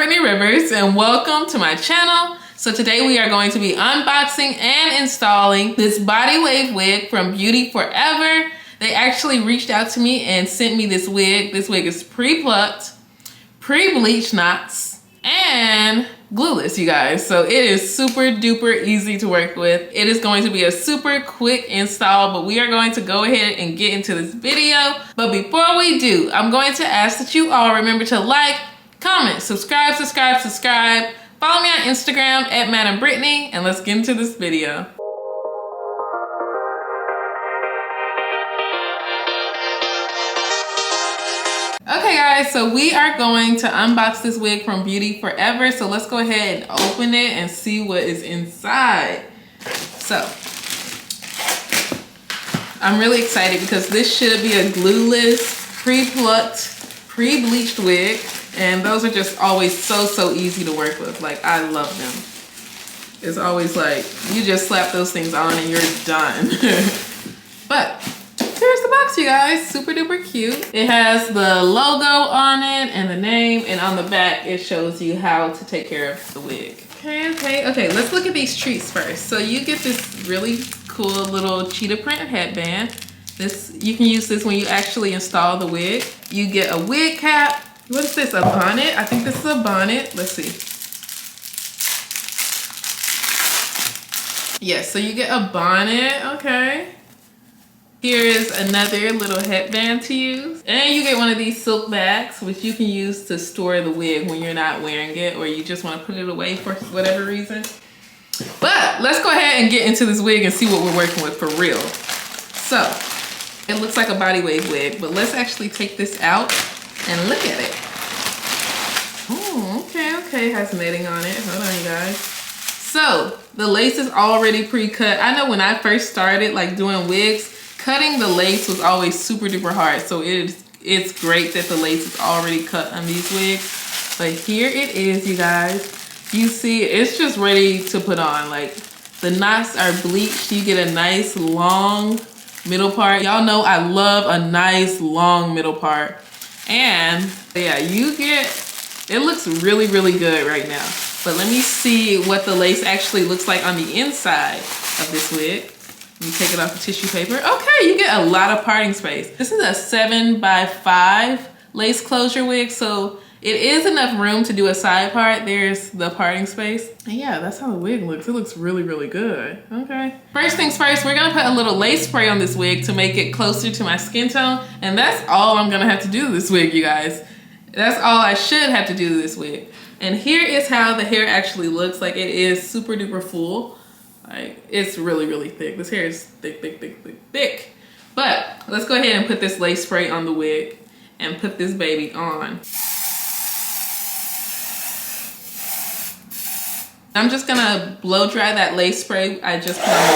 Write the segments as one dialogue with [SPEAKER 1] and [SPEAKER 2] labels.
[SPEAKER 1] Brittany Rivers and welcome to my channel. So today we are going to be unboxing and installing this body wave wig from Beauty Forever. They actually reached out to me and sent me this wig. This wig is pre-plucked, pre-bleached knots, and glueless, you guys. So it is super duper easy to work with. It is going to be a super quick install, but we are going to go ahead and get into this video. But before we do, I'm going to ask that you all remember to like, comment, subscribe. Follow me on Instagram at Madam Brittany, and let's get into this video. Okay guys, so we are going to unbox this wig from Beauty Forever. So let's go ahead and open it and see what is inside. So I'm really excited because this should be a glueless, pre-plucked, pre-bleached wig. And those are just always so easy to work with. Like, I love them. It's always like, you just slap those things on and you're done. But here's the box, you guys. Super duper cute. It has the logo on it and the name, and on the back it shows you how to take care of the wig. Okay, let's look at these treats first. So you get this really cool little cheetah print headband. You can use this when you actually install the wig. You get a wig cap. What is this, a bonnet? I think this is a bonnet. Let's see. Yes, so you get a bonnet, okay. Here is another little headband to use. And you get one of these silk bags, which you can use to store the wig when you're not wearing it or you just want to put it away for whatever reason. But let's go ahead and get into this wig and see what we're working with for real. So, it looks like a body wave wig, but let's actually take this out and look at it. Oh, okay, it has netting on it. Hold on, you guys. So, the lace is already pre-cut. I know when I first started like doing wigs, cutting the lace was always super duper hard. So it's great that the lace is already cut on these wigs. But here it is, you guys. You see, it's just ready to put on. Like, the knots are bleached. You get a nice long middle part. Y'all know I love a nice long middle part. And yeah, it looks really good right now. But let me see what the lace actually looks like on the inside of this wig. Let me take it off the tissue paper. Okay, you get a lot of parting space. This is a 7x5 lace closure wig, so it is enough room to do a side part. There's the parting space. And yeah, that's how the wig looks. It looks really good. Okay. First things first, we're gonna put a little lace spray on this wig to make it closer to my skin tone. And that's all I'm gonna have to do to this wig, you guys. That's all I should have to do to this wig. And here is how the hair actually looks. Like, it is super duper full. Like, it's really thick. This hair is thick. But let's go ahead and put this lace spray on the wig and put this baby on. I'm just gonna blow dry that lace spray I just put on the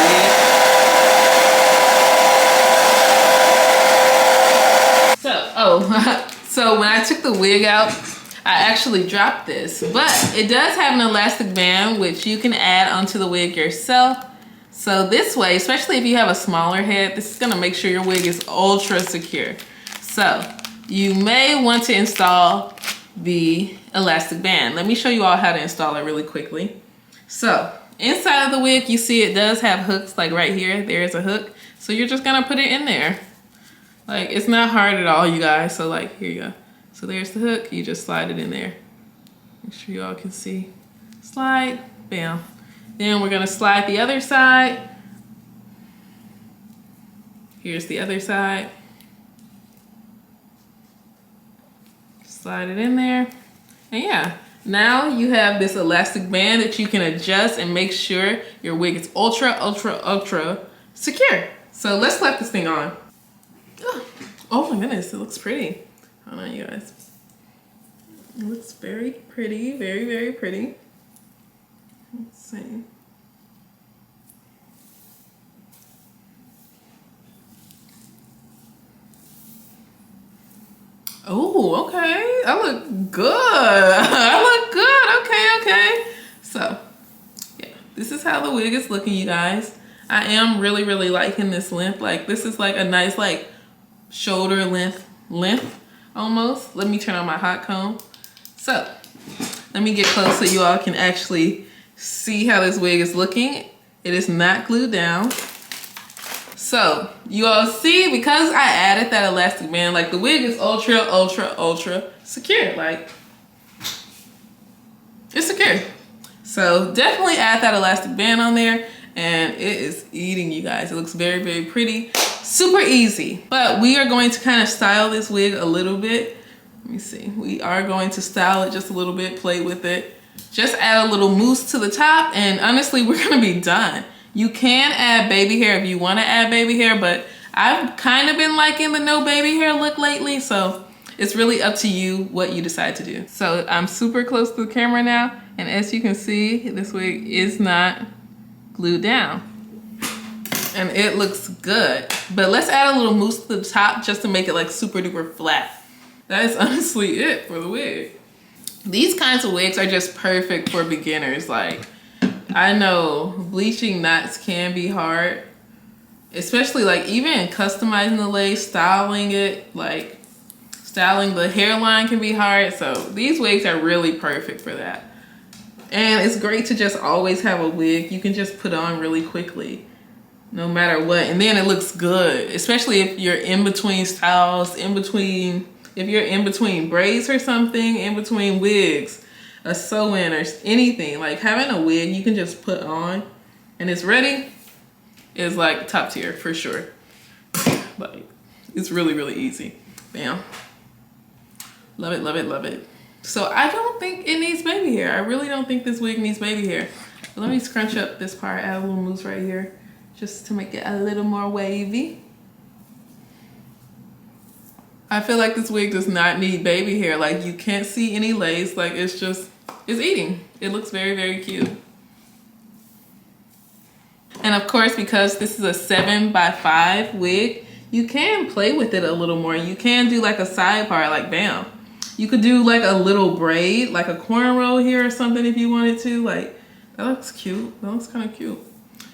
[SPEAKER 1] wig. So when I took the wig out, I actually dropped this, but it does have an elastic band which you can add onto the wig yourself. So this way, especially if you have a smaller head, this is gonna make sure your wig is ultra secure. So you may want to install the elastic band. Let me show you all how to install it really quickly. So inside of the wig, you see it does have hooks, like right here, there's a hook. So you're just gonna put it in there. Like, it's not hard at all, you guys. So like, here you go. So there's the hook, you just slide it in there. Make sure you all can see. Slide, bam. Then we're gonna slide the other side. Here's the other side. Slide it in there. And yeah, now you have this elastic band that you can adjust and make sure your wig is ultra secure. So let's slap this thing on. Oh my goodness, it looks pretty. Hold on, you guys. It looks very pretty, very pretty. Let's see. Oh, okay. I look good. I look good. Okay. So, yeah, this is how the wig is looking, you guys. I am really liking this length. Like, this is like a nice, like, shoulder length almost. Let me turn on my hot comb. So Let me get close so you all can actually see how this wig is looking. It is not glued down. So you all see, because I added that elastic band, like the wig is ultra, ultra, ultra secure. Like, it's secure. So definitely add that elastic band on there, and it is eating, you guys. It looks very, very pretty. Super easy. But we are going to kind of style this wig a little bit. Let me see. We are going to style it just a little bit, play with it. Just add a little mousse to the top, and honestly, we're gonna be done. You can add baby hair if you wanna add baby hair, but I've kind of been liking the no baby hair look lately, so it's really up to you what you decide to do. So I'm super close to the camera now, and as you can see, this wig is not glued down. And it looks good. But let's add a little mousse to the top just to make it like super duper flat. That is honestly it for the wig. These kinds of wigs are just perfect for beginners. Like, I know bleaching knots can be hard, especially like even customizing the lace, styling it, like styling the hairline can be hard. So these wigs are really perfect for that. And it's great to just always have a wig you can just put on really quickly, no matter what. And then it looks good, especially if you're in between styles, if you're in between braids or something, in between wigs, a sew-in or anything. Like having a wig you can just put on and it's ready is like top tier for sure. Like, it's really, really easy. Bam. Love it, love it, love it. So I don't think it needs baby hair. I really don't think this wig needs baby hair. But let me scrunch up this part, add a little mousse right here, just to make it a little more wavy. I feel like this wig does not need baby hair. Like, you can't see any lace. Like, it's eating. It looks very, very cute. And of course, because this is a 7x5 wig, you can play with it a little more. You can do like a side part, like bam. You could do like a little braid, like a cornrow here or something if you wanted to. Like, that looks cute. That looks kind of cute.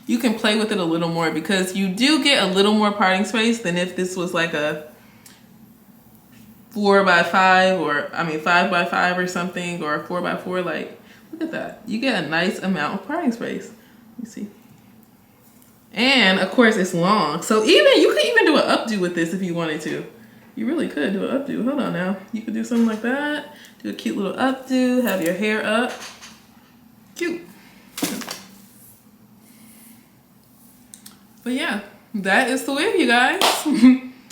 [SPEAKER 1] You can play with it a little more because you do get a little more parting space than if this was like a 4x5 or 5x5 or something, or a 4x4. Like, look at that. You get a nice amount of parting space. Let me see. And of course it's long. So you could even do an updo with this if you wanted to. You really could do an updo. Hold on now. You could do something like that. Do a cute little updo, have your hair up. Cute. But yeah, that is the wig, you guys.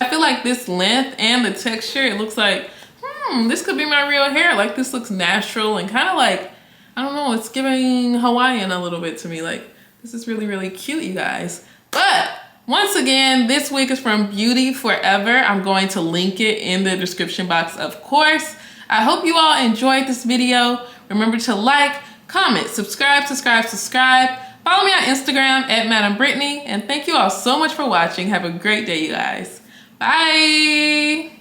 [SPEAKER 1] I feel like this length and the texture, it looks like, this could be my real hair. Like, this looks natural and kind of like, I don't know, it's giving Hawaiian a little bit to me. Like, this is really, really cute, you guys. But once again, this wig is from Beauty Forever. I'm going to link it in the description box, of course. I hope you all enjoyed this video. Remember to like, comment, subscribe. Follow me on Instagram at Madam Brittany. And thank you all so much for watching. Have a great day, you guys. Bye.